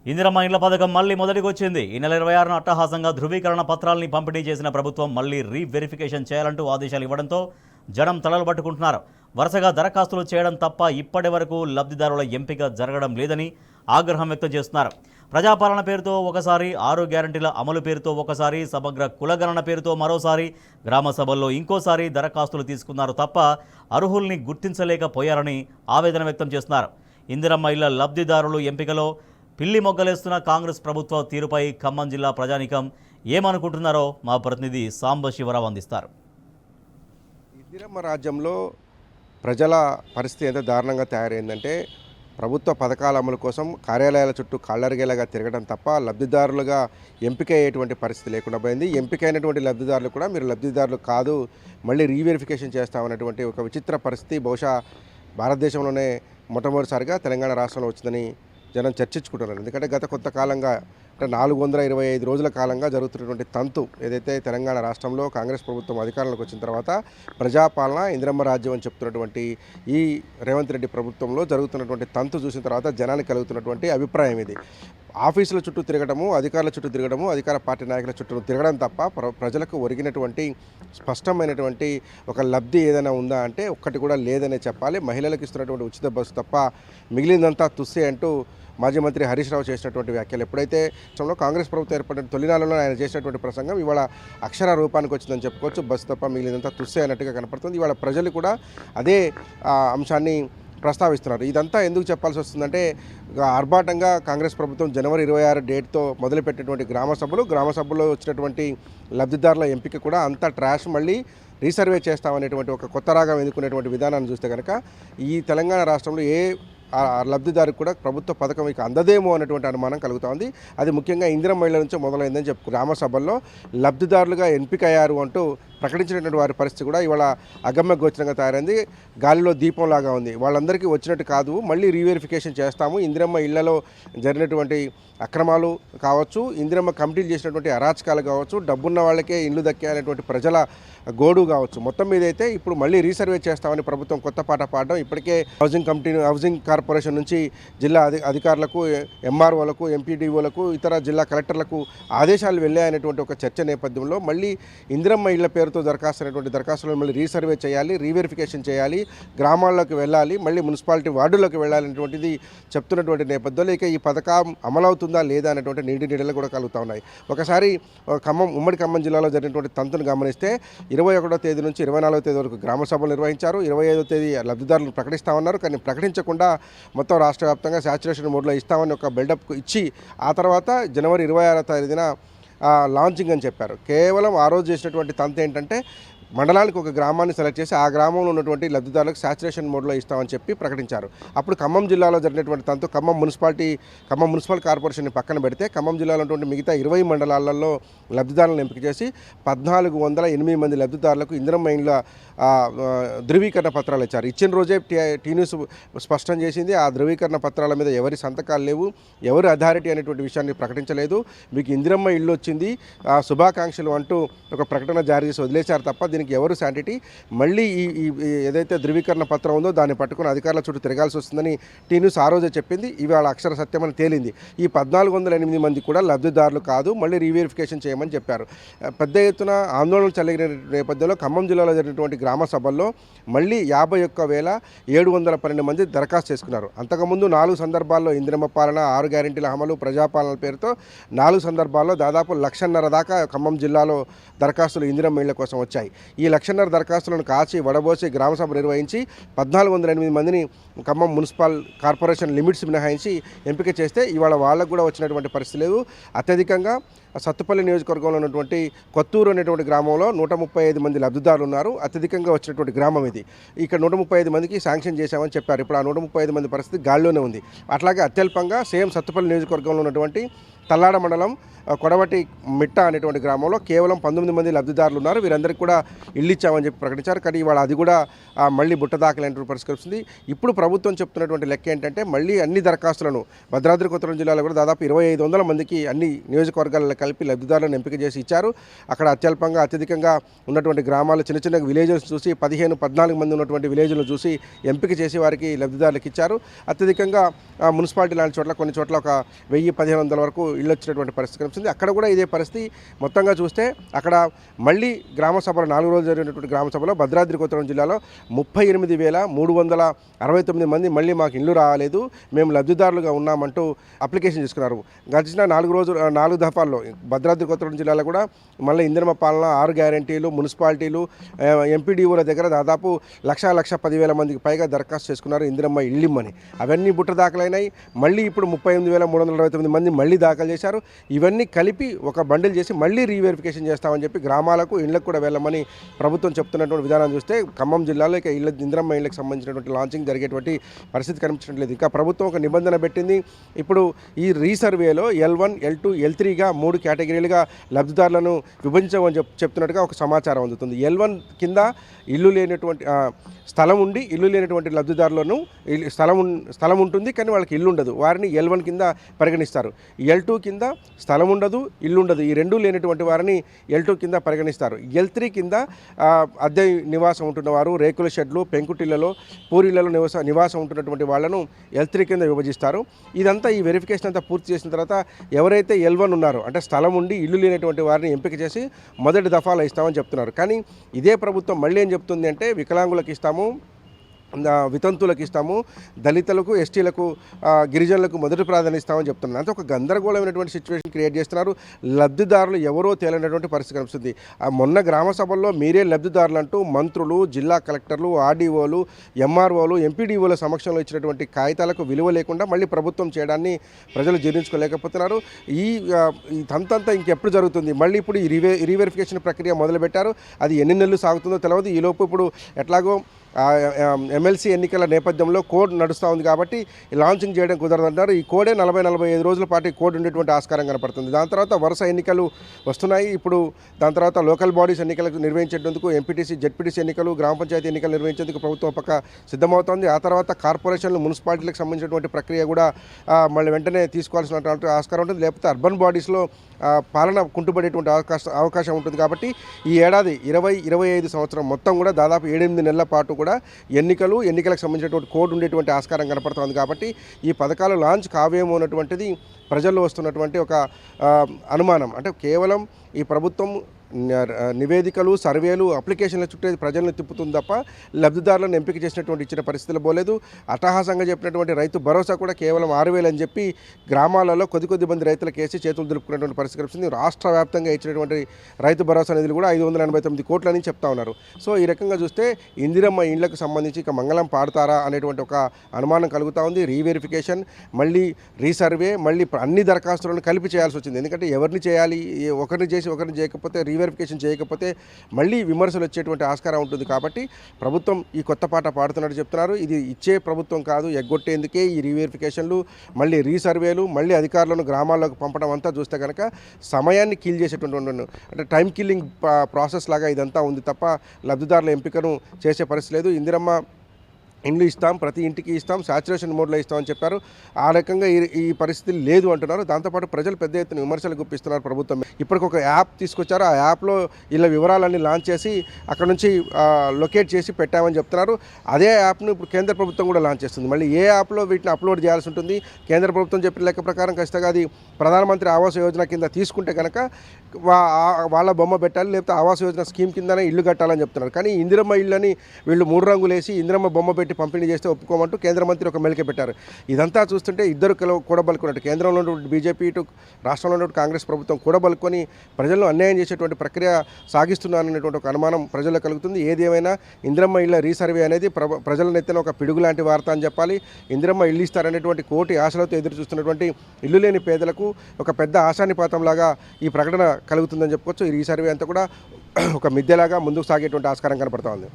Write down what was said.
ఇందిరమ్మ ఇండ్ల పథకం మళ్లీ మొదటికి వచ్చింది. ఈ నెల 26న అట్టహాసంగా ధృవీకరణ పత్రాలని పంపిణీ చేసిన ప్రభుత్వం మళ్లీ రీవెరిఫికేషన్ చేయాలంటూ ఆదేశాలు ఇవ్వడంతో జనం తలలు పట్టుకుంటున్నారు. వరుసగా దరఖాస్తులు చేయడం తప్ప ఇప్పటి వరకు లబ్ధిదారుల ఎంపిక జరగడం లేదని ఆగ్రహం వ్యక్తం చేస్తున్నారు. ప్రజాపాలన పేరుతో ఒకసారి, 6 గ్యారంటీల అమలు పేరుతో ఒకసారి, సమగ్ర కులగణన పేరుతో మరోసారి, గ్రామ సభల్లో ఇంకోసారి దరఖాస్తులు తీసుకున్నారు తప్ప అర్హుల్ని గుర్తించలేకపోయారని ఆవేదన వ్యక్తం చేస్తున్నారు. ఇందిరమ్మ ఇళ్ల లబ్ధిదారులు ఎంపికలో పిల్లి మొగ్గలేస్తున్న కాంగ్రెస్ ప్రభుత్వ తీరుపై ఖమ్మం జిల్లా ప్రజానీకం ఏమనుకుంటున్నారో మా ప్రతినిధి సాంబశివరావు అందిస్తారు. ఇందిరమ్మ రాజ్యంలో ప్రజల పరిస్థితి ఎంత దారుణంగా తయారైందంటే ప్రభుత్వ పథకాల అమలు కోసం కార్యాలయాల చుట్టూ కాళ్ళరిగేలాగా తిరగడం తప్ప లబ్ధిదారులుగా ఎంపిక అయ్యేటువంటి పరిస్థితి లేకుండా పోయింది. ఎంపికైనటువంటి లబ్ధిదారులు కూడా మీరు లబ్ధిదారులు కాదు, మళ్ళీ రీవెరిఫికేషన్ చేస్తామన్నటువంటి ఒక విచిత్ర పరిస్థితి బహుశా భారతదేశంలోనే మొట్టమొదటిసారిగా తెలంగాణ రాష్ట్రంలో వచ్చిందని జనం చర్చించుకుంటున్నారు. ఎందుకంటే గత కొంతకాలంగా అంటే 425 రోజుల కాలంగా జరుగుతున్నటువంటి తంతు ఏదైతే తెలంగాణ రాష్ట్రంలో కాంగ్రెస్ ప్రభుత్వం అధికారంలోకి వచ్చిన తర్వాత ప్రజాపాలన ఇందిరమ్మ రాజ్యం అని చెప్తున్నటువంటి ఈ రేవంత్ రెడ్డి ప్రభుత్వంలో జరుగుతున్నటువంటి తంతు చూసిన తర్వాత జనానికి కలుగుతున్నటువంటి అభిప్రాయం ఇది. ఆఫీసుల చుట్టూ తిరగడము, అధికారుల చుట్టూ తిరగడము, అధికార పార్టీ నాయకుల చుట్టూ తిరగడం తప్ప ప్రజలకు ఒరిగినటువంటి స్పష్టమైనటువంటి ఒక లబ్ధి ఏదైనా ఉందా అంటే ఒక్కటి కూడా లేదనే చెప్పాలి. మహిళలకు ఇస్తున్నటువంటి ఉచిత బస్సు తప్ప మిగిలిందంతా తుస్సే అంటూ మాజీ మంత్రి హరీష్ రావు చేసినటువంటి వ్యాఖ్యలు ఎప్పుడైతే కాంగ్రెస్ ప్రభుత్వం ఏర్పడిన తొలినాళ్ళలో ఆయన చేసినటువంటి ప్రసంగం ఇవాళ అక్షర రూపానికి వచ్చిందని చెప్పుకోవచ్చు. బస్సు తప్ప మిగిలినంతా తుస్సే అన్నట్టుగా కనపడుతుంది. ఇవాళ ప్రజలు కూడా అదే అంశాన్ని ప్రస్తావిస్తున్నారు. ఇదంతా ఎందుకు చెప్పాల్సి వస్తుందంటే ఆర్భాటంగా కాంగ్రెస్ ప్రభుత్వం జనవరి 26 డేట్తో మొదలుపెట్టినటువంటి గ్రామ సభలో వచ్చినటువంటి లబ్ధిదారుల ఎంపిక కూడా అంతా ట్రాష్, మళ్ళీ రీసర్వే చేస్తామనేటువంటి ఒక కొత్త రాగం ఎన్నుకునేటువంటి విధానాన్ని చూస్తే కనుక ఈ తెలంగాణ రాష్ట్రంలో ఏ లబ్ధిదారికి కూడా ప్రభుత్వ పథకం ఇక అందదేమో అనేటువంటి అనుమానం కలుగుతోంది. అది ముఖ్యంగా ఇందిరమ్మ ఇళ్ల నుంచే మొదలైందని చెప్పు గ్రామ సభల్లో లబ్ధిదారులుగా ఎంపికయ్యారు అంటూ ప్రకటించినటువంటి వారి పరిస్థితి కూడా ఇవాళ అగమ్య గోచరంగా తయారైంది. గాలిలో దీపంలాగా ఉంది. వాళ్ళందరికీ వచ్చినట్టు కాదు, మళ్ళీ రీవెరిఫికేషన్ చేస్తాము. ఇందిరమ్మ ఇళ్లలో జరిగినటువంటి అక్రమాలు కావచ్చు, ఇందిరమ్మ కమిటీలు చేసినటువంటి అరాచకాలు కావచ్చు, డబ్బున్న వాళ్ళకే ఇల్లు దక్కాయనేటువంటి ప్రజల గోడు కావచ్చు, మొత్తం మీద అయితే ఇప్పుడు మళ్ళీ రీసర్వే చేస్తామని ప్రభుత్వం కొత్త పాట పాడడం ఇప్పటికే హౌసింగ్ కార్పొరేషన్ నుంచి జిల్లా అధికారులకు, ఎంఆర్ఓలకు, ఎంపీడీఓలకు, ఇతర జిల్లా కలెక్టర్లకు ఆదేశాలు వెళ్ళాయనేటువంటి ఒక చర్చ నేపథ్యంలో మళ్ళీ ఇందిరమ్మ ఇళ్ల పేరుతో దరఖాస్తులను మళ్ళీ రీసర్వే చేయాలి, రీవెరిఫికేషన్ చేయాలి, గ్రామాల్లోకి వెళ్ళాలి, మళ్ళీ మున్సిపాలిటీ వార్డుల్లోకి వెళ్ళాలనేటువంటిది చెప్తున్నటువంటి నేపథ్యంలో ఇక ఈ పథకం అమలవుతుందా లేదా అనేటువంటి నీడలు కూడా కలుగుతూ ఉన్నాయి. ఒకసారి ఉమ్మడి ఖమ్మం జిల్లాలో జరిగినటువంటి తంతును గమనిస్తే 21వ తేదీ నుంచి 24వ తేదీ వరకు గ్రామ సభలు నిర్వహించారు. 25వ తేదీ లబ్ధిదారులను ప్రకటిస్తామన్నారు. కానీ ప్రకటించకుండా మొత్తం రాష్ట్ర వ్యాప్తంగా శాచ్యురేషన్ మోడ్లో ఇస్తామని ఒక బిల్డప్ ఇచ్చి ఆ తర్వాత జనవరి 26వ తేదీన లాంచింగ్ అని చెప్పారు. కేవలం ఆ రోజు చేసినటువంటి తంతు ఏంటంటే మండలానికి ఒక గ్రామాన్ని సెలెక్ట్ చేసి ఆ గ్రామంలో ఉన్నటువంటి లబ్ధిదారులకు శాచ్యురేషన్ మోడ్లో ఇస్తామని చెప్పి ప్రకటించారు. అప్పుడు ఖమ్మం జిల్లాలో జరిగినటువంటి తంతు ఖమ్మం మున్సిపల్ కార్పొరేషన్ని పక్కన పెడితే ఖమ్మం జిల్లాలో ఉన్నటువంటి మిగతా 20 మండలాలలో లబ్ధిదారులను ఎంపిక చేసి 1408 మంది లబ్ధిదారులకు ఇందిరమ్మ ఇండ్ల ధృవీకరణ పత్రాలు ఇచ్చారు. ఇచ్చిన రోజే టీ న్యూస్ స్పష్టం చేసింది. ఆ ధృవీకరణ పత్రాల మీద ఎవరి సంతకాలు లేవు, ఎవరు అథారిటీ అనేటువంటి విషయాన్ని ప్రకటించలేదు. మీకు ఇందిరమ్మ ఇల్లు వచ్చింది, శుభాకాంక్షలు అంటూ ఒక ప్రకటన జారీ చేసి వదిలేశారు తప్ప దీనికి ఎవరు శాంటిటీ. మళ్ళీ ఈ ఏదైతే ధృవీకరణ పత్రం ఉందో దాన్ని పట్టుకుని అధికారుల చుట్టూ తిరగాల్సి వస్తుందని టీ న్యూస్ ఆ రోజే చెప్పింది. ఇవాళ అక్షర సత్యమని తేలింది. ఈ 1408 మంది కూడా లబ్ధిదారులు కాదు, మళ్ళీ రీవెరిఫికేషన్ చేయమని చెప్పారు. పెద్ద ఎత్తున ఆందోళనలు చెలగిన నేపథ్యంలో ఖమ్మం జిల్లాలో జరిగినటువంటి గ్రామ సభల్లో మళ్ళీ 51,712 మంది దరఖాస్తు చేసుకున్నారు. అంతకుముందు 4 సందర్భాల్లో ఇందిరమ్మ పాలన, 6 గ్యారెంటీల అమలు, ప్రజాపాలన పేరుతో 4 సందర్భాల్లో దాదాపు 1,50,000 దాకా ఖమ్మం జిల్లాలో దరఖాస్తులు ఇందిరమ్మ ఇళ్ల కోసం వచ్చాయి. ఈ 1,50,000 దరఖాస్తులను కాచి వడబోసి గ్రామ సభ నిర్వహించి 1408 మందిని ఖమ్మం మున్సిపల్ కార్పొరేషన్ లిమిట్స్ మినహాయించి ఎంపిక చేస్తే ఇవాళ వాళ్ళకు కూడా వచ్చినటువంటి పరిస్థితి లేదు. అత్యధికంగా సత్తుపల్లి నియోజకవర్గంలో ఉన్నటువంటి కొత్తూరు అనేటువంటి గ్రామంలో 135 మంది లబ్ధిదారులు ఉన్నారు. అత్యధికంగా వచ్చినటువంటి గ్రామం ఇది. ఇక్కడ 135 మందికి శాంక్షన్ చేశామని చెప్పారు. ఇప్పుడు ఆ 135 మంది పరిస్థితి గాల్లోనే ఉంది. అట్లాగే అత్యల్పంగా సేమ్ సత్తుపల్లి నియోజకవర్గంలో ఉన్నటువంటి తల్లాడ మండలం కొడవటి మిట్ట అనేటువంటి గ్రామంలో కేవలం 19 మంది లబ్ధిదారులు ఉన్నారు. వీరందరికీ కూడా ఇల్లు ఇచ్చామని చెప్పి ప్రకటించారు. కానీ ఇవాళ అది కూడా మళ్ళీ బుట్ట దాఖలైనటువంటి పరిష్కరిస్తుంది. ఇప్పుడు ప్రభుత్వం చెప్తున్నటువంటి లెక్క ఏంటంటే మళ్ళీ అన్ని దరఖాస్తులను భద్రాద్రి కొత్తగూడెం జిల్లాలో కూడా దాదాపు 2500 మందికి అన్ని నియోజకవర్గాలలో కలిపి లబ్ధిదారులను ఎంపిక చేసి ఇచ్చారు. అక్కడ అత్యధికంగా ఉన్నటువంటి గ్రామాలు చిన్న చిన్న విలేజెస్ చూసి 14 మంది ఉన్నటువంటి విలేజ్లను చూసి ఎంపిక చేసి వారికి లబ్ధిదారులకు ఇచ్చారు. అత్యధికంగా మున్సిపాలిటీ లాంటి చోట్ల కొన్ని చోట్ల ఒక 1000-1500 వరకు ఇళ్ళు వచ్చినటువంటి పరిస్థితి కనిపిస్తుంది. అక్కడ కూడా ఇదే పరిస్థితి. మొత్తంగా చూస్తే అక్కడ మళ్ళీ గ్రామ సభలో 4 రోజులు జరిగినటువంటి గ్రామ సభలో భద్రాద్రి కొత్తగూడెం జిల్లాలో 38,369 మంది మళ్ళీ మాకు ఇల్లు రాలేదు, మేము లబ్ధిదారులుగా ఉన్నామంటూ అప్లికేషన్ చేసుకున్నారు. గడిచిన 4 దఫాల్లో భద్రాద్రి కొత్తగూడెం జిల్లాలో కూడా మళ్ళీ ఇందిరమ్మ పాలన 6 గ్యారెంటీలు మున్సిపాలిటీలు ఎంపీడీఓల దగ్గర దాదాపు 1,10,000 మందికి పైగా దరఖాస్తు చేసుకున్నారు ఇందిరమ్మ ఇళ్ళిమ్మని. అవన్నీ బుట్ట దాఖలైనాయి. మళ్ళీ ఇప్పుడు 38,329 మంది మళ్ళీ దాఖలు చేశారు. ఇవన్నీ కలిపి ఒక బండిల్ చేసి మళ్ళీ రీవెరిఫికేషన్ చేస్తామని చెప్పి గ్రామాలకు ఇళ్లకు కూడా వెళ్ళమని ప్రభుత్వం చెప్తున్నటువంటి విధానం చూస్తే ఖమ్మం జిల్లాలో ఇక ఇందిరమ్మ ఇళ్లకు సంబంధించినటువంటి లాంచింగ్ జరిగేటువంటి పరిస్థితి కనిపించట్లేదు. ఇంకా ప్రభుత్వం ఒక నిబంధన పెట్టింది. ఇప్పుడు ఈ రీసర్వేలో L1, L2, L3గా 3 కేటగిరీలుగా లబ్ధిదారులను విభజించమని చెప్తున్నట్టుగా ఒక సమాచారం అందుతుంది. L1 కింద ఇల్లు లేనటువంటి స్థలం ఉండి ఇల్లు లేనటువంటి లబ్ధిదారులను స్థలం ఉంటుంది కానీ వాళ్ళకి ఇల్లు ఉండదు, వారిని L1 కింద పరిగణిస్తారు. L2 కింద స్థలం ఉండదు, ఇల్లు ఉండదు, ఈ రెండూ లేనటువంటి వారిని L2 కింద పరిగణిస్తారు. L3 కింద అద్దె నివాసం ఉంటున్నవారు, రేకుల షెడ్లు, పెంకుటిళ్లలో, పూరిళ్లలో నివాసం ఉంటున్నటువంటి వాళ్ళను L3 కింద విభజిస్తారు. ఇదంతా ఈ వెరిఫికేషన్ అంతా పూర్తి చేసిన తర్వాత ఎవరైతే L1 ఉన్నారో అంటే స్థలం ఉండి ఇల్లు లేనటువంటి వారిని ఎంపిక చేసి మొదటి దఫాలో ఇస్తామని చెప్తున్నారు. కానీ ఇదే ప్రభుత్వం మళ్ళీ ఏం చెప్తుంది అంటే వికలాంగులకు ఇస్తాము, వితంతులకు ఇస్తాము, దళితులకు, ఎస్టీలకు, గిరిజనులకు మొదటి ప్రాధాన్యత ఇస్తామని చెప్తున్నారు. అంతే ఒక గందరగోళమైనటువంటి సిచ్యువేషన్ క్రియేట్ చేస్తున్నారు. లబ్ధిదారులు ఎవరో తేలినటువంటి పరిస్థితి కనిపిస్తుంది. మొన్న గ్రామ సభల్లో మీరే లబ్ధిదారులు అంటూ మంత్రులు, జిల్లా కలెక్టర్లు, ఆర్డీఓలు, ఎంఆర్ఓలు, ఎంపీడీఓల సమక్షంలో ఇచ్చినటువంటి కాగితాలకు విలువ లేకుండా మళ్ళీ ప్రభుత్వం చేయడాన్ని ప్రజలు జీర్ణించుకోలేకపోతున్నారు. ఈ తంతంతా ఇంకెప్పుడు జరుగుతుంది? మళ్ళీ ఇప్పుడు ఈ రీవెరిఫికేషన్ ప్రక్రియ మొదలుపెట్టారు. అది ఎన్ని నెలలు సాగుతుందో తెలియదు. ఈలోపు ఇప్పుడు ఎట్లాగో ఎమ్మెల్సీ ఎన్నికల నేపథ్యంలో కోడ్ నడుస్తూ ఉంది కాబట్టి లాంచింగ్ చేయడం కుదరదంటారు. ఈ కోడే 40-45 రోజుల పాటు కోడ్ ఉండేటువంటి ఆస్కారం కనపడుతుంది. దాని తర్వాత వరుస ఎన్నికలు వస్తున్నాయి. ఇప్పుడు దాని తర్వాత లోకల్ బాడీస్ ఎన్నికలకు నిర్వహించేందుకు ఎంపీటీసీ, జెడ్పీటీసీ ఎన్నికలు, గ్రామ పంచాయతీ ఎన్నికలు నిర్వహించేందుకు ప్రభుత్వం పక్క సిద్ధమవుతోంది. ఆ తర్వాత కార్పొరేషన్లు, మున్సిపాలిటీలకు సంబంధించినటువంటి ప్రక్రియ కూడా మళ్ళీ వెంటనే తీసుకోవాల్సినటువంటి ఆస్కారం ఉంటుంది. లేకపోతే అర్బన్ బాడీస్లో పాలన కుంటుపడేటువంటి అవకాశం ఉంటుంది. కాబట్టి ఈ ఏడాది 2025 సంవత్సరం మొత్తం కూడా దాదాపు 7-8 నెలల పాటు కూడా ఎన్నికలకు సంబంధించినటువంటి కోడ్ ఉండేటువంటి ఆస్కారం కనపడుతుంది. కాబట్టి ఈ పథకాలు లాంచ్ కావేమో అన్నటువంటిది ప్రజల్లో వస్తున్నటువంటి ఒక అనుమానం. అంటే కేవలం ఈ ప్రభుత్వం నివేదికలు, సర్వేలు, అప్లికేషన్ల చుట్టూ ప్రజలను తిప్పుతుంది తప్ప లబ్ధిదారులను ఎంపిక చేసినటువంటి ఇచ్చిన పరిస్థితులు పోలేదు. అట్టహాసంగా చెప్పినటువంటి రైతు భరోసా కూడా కేవలం 6,000 అని చెప్పి గ్రామాలలో కొద్ది మంది రైతులకు వేసి చేతులు దులుపుకున్నటువంటి పరిస్థితి కనిపిస్తుంది. రాష్ట్ర వ్యాప్తంగా ఇచ్చినటువంటి రైతు భరోసా నిధులు కూడా 589 కోట్లని చెప్తా ఉన్నారు. సో ఈ రకంగా చూస్తే ఇందిరమ్మ ఇండ్లకు సంబంధించి ఇక మంగళం పాడతారా అనేటువంటి ఒక అనుమానం కలుగుతూ ఉంది. రీవెరిఫికేషన్, మళ్ళీ రీసర్వే, మళ్ళీ అన్ని దరఖాస్తులను కలిపి చేయాల్సి వచ్చింది. ఎందుకంటే ఎవరిని చేయాలి, ఒకరిని చేసి ఒకరిని చేయకపోతే, రీవెరిఫికేషన్ చేయకపోతే మళ్ళీ విమర్శలు వచ్చేటువంటి ఆస్కారం ఉంటుంది. కాబట్టి ప్రభుత్వం ఈ కొత్త పాట పాడుతున్నట్టు చెప్తున్నారు. ఇది ఇచ్చే ప్రభుత్వం కాదు, ఎగ్గొట్టేందుకే ఈ రీవెరిఫికేషన్లు, మళ్ళీ రీసర్వేలు, మళ్ళీ అధికారులను గ్రామాల్లోకి పంపడం అంతా చూస్తే కనుక సమయాన్ని కిల్ చేసేటువంటి అంటే టైం కిల్లింగ్ ప్రాసెస్ లాగా ఇదంతా ఉంది తప్ప లబ్ధిదారుల ఎంపికను చేసే పరిస్థితి లేదు. ఇందిరమ్మ ఇండ్లు ఇస్తాం, ప్రతి ఇంటికి ఇస్తాం, సాచురేషన్ మోడ్లో ఇస్తామని చెప్పారు. ఆ రకంగా ఈ పరిస్థితి లేదు అంటున్నారు. దాంతోపాటు ప్రజలు పెద్ద ఎత్తున విమర్శలు గుప్పిస్తున్నారు ప్రభుత్వం. ఇప్పటికి ఒక యాప్ తీసుకొచ్చారు. ఆ యాప్లో ఇలా వివరాలన్నీ లాంచ్ చేసి అక్కడ నుంచి లొకేట్ చేసి పెట్టామని చెప్తున్నారు. అదే యాప్ను ఇప్పుడు కేంద్ర ప్రభుత్వం కూడా లాంచ్ చేస్తుంది. మళ్ళీ ఏ యాప్లో వీటిని అప్లోడ్ చేయాల్సి ఉంటుంది? కేంద్ర ప్రభుత్వం చెప్పిన లెక్క ప్రకారం ఖచ్చితంగా అది ప్రధానమంత్రి ఆవాస్ యోజన కింద తీసుకుంటే కనుక వాళ్ళ బొమ్మ పెట్టాలి, లేకపోతే ఆవాస్ యోజన స్కీమ్ కిందనే ఇల్లు కట్టాలని చెప్తున్నారు. కానీ ఇందిరమ్మ ఇళ్ళని వీళ్ళు 3 రంగులు వేసి ఇందిరమ్మ బొమ్మ పెట్టి పంపిణీ చేస్తే ఒప్పుకోమంటూ కేంద్ర మంత్రి ఒక మెలిక పెట్టారు. ఇదంతా చూస్తుంటే ఇద్దరు కూడబలుకున్నట్టు కేంద్రంలో ఉన్నటువంటి బీజేపీ, ఇటు రాష్ట్రంలో ఉన్నటువంటి కాంగ్రెస్ ప్రభుత్వం కూడబలుకొని ప్రజలను అన్యాయం చేసేటువంటి ప్రక్రియ సాగిస్తున్నారనేటువంటి ఒక అనుమానం ప్రజల్లో కలుగుతుంది. ఏది ఏమైనా ఇందిరమ్మ ఇళ్ళ రీసర్వే అనేది ప్రజల నెత్తిన ఒక పిడుగు లాంటి వార్త అని చెప్పాలి. ఇందిరమ్మ ఇల్లు ఇస్తారనేటువంటి కోటి ఆశలతో ఎదురు చూస్తున్నటువంటి ఇల్లు లేని పేదలకు ఒక పెద్ద ఆశానిపాతంలాగా ఈ ప్రకటన కలుగుతుందని చెప్పుకోవచ్చు. ఈ రీసర్వే అంతా కూడా ఒక మిద్దెలాగా ముందుకు సాగేటువంటి ఆస్కారం కనపడుతూ ఉంది.